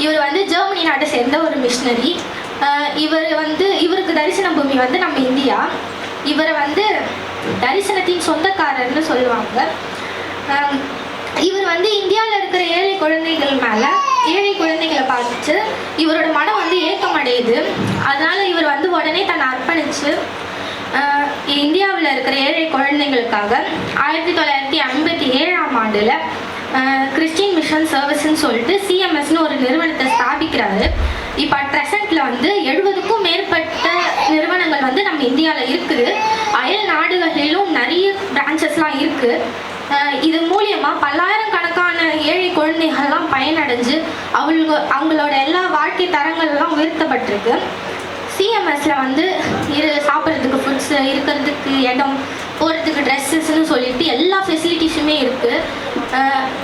இவர் வந்து ஜெர்மனி நாட்டை சேர்ந்த ஒரு மிஷினரி. இவருக்கு தரிசன பூமி வந்து நம்ம இந்தியா. இவரை வந்து தரிசனத்தின் சொந்தக்காரர்னு சொல்லுவாங்க. இவர் வந்து இந்தியாவில் இருக்கிற ஏழை குழந்தைகளை பார்த்து இவரோட மனம் வந்து ஏக்கம் அடையுது. அதனால இவர் வந்து உடனே தன்னை அர்ப்பணித்து இந்தியாவில் இருக்கிற ஏழை குழந்தைங்களுக்காக 1957ஆம் ஆண்டில் கிறிஸ்டின் மிஷன் சர்வீஸ்ன்னு சொல்லிட்டு சிஎம்எஸ்ன்னு ஒரு நிறுவனத்தை ஸ்தாபிக்கிறாரு. இப்போ ப்ரெசண்ட்டில் வந்து 70க்கும் மேற்பட்ட நிறுவனங்கள் வந்து நம்ம இந்தியாவில் இருக்குது. அயல் நாடுகளிலும் நிறைய பிரான்ச்சஸ்லாம் இருக்குது. இது மூலியமாக பல்லாயிரக்கணக்கான ஏழை குழந்தைகள்லாம் பயனடைஞ்சு அவங்களோட எல்லா வாழ்க்கை தரங்கள்லாம் உயர்த்தப்பட்டிருக்கு. சிஎம்எஸ்ல வந்து சாப்பிட்றதுக்கு ஃபுட்ஸு, இருக்கிறதுக்கு இடம், போகிறதுக்கு ட்ரெஸ்ஸஸ்ன்னு சொல்லிட்டு எல்லா ஃபெசிலிட்டிஸுமே இருக்குது.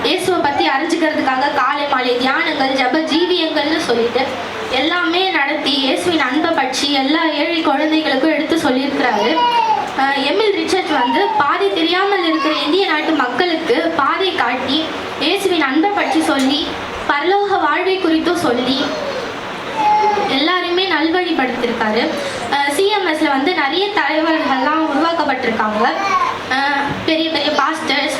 இயேசுவை பற்றி அறிஞ்சிக்கிறதுக்காக காலை மாலை தியானங்கள், ஜப ஜீவியங்கள்னு சொல்லிட்டு எல்லாமே நடத்தி இயேசுவின் அன்பை பற்றி எல்லா ஏழை குழந்தைகளுக்கும் எடுத்து சொல்லியிருக்கிறாரு. எமில் ரிச்சர்ட் வந்து பாதை தெரியாமல் இருக்கிற இந்திய நாட்டு மக்களுக்கு பாதை காட்டி இயேசுவின் அன்பை பற்றி சொல்லி பரலோக வாழ்வை குறித்தும் சொல்லி எல்லாருமே நல்வழிப்படுத்திருக்காரு. சிஎம்எஸ்ல வந்து நிறைய தலைவர்கள்லாம் உருவாக்கப்பட்டிருக்காங்க. பெரிய பெரிய பாஸ்டர்ஸ்,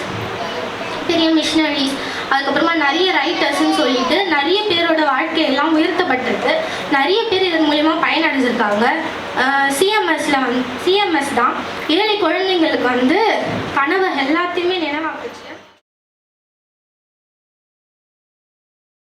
பெரிய மிஷினரிஸ், அதுக்கப்புறமா நிறைய ரைட்டர்ஸ்ன்னு சொல்லிட்டு நிறைய பேரோட வாழ்க்கையெல்லாம் உயர்த்தப்பட்டிருக்கு. நிறைய பேர் இதன் மூலிமா பயனடைஞ்சிருக்காங்க. சிஎம்எஸ் தான் ஏழை குழந்தைங்களுக்கு வந்து கனவு எல்லாத்தையுமே நினைவாக்குச்சு.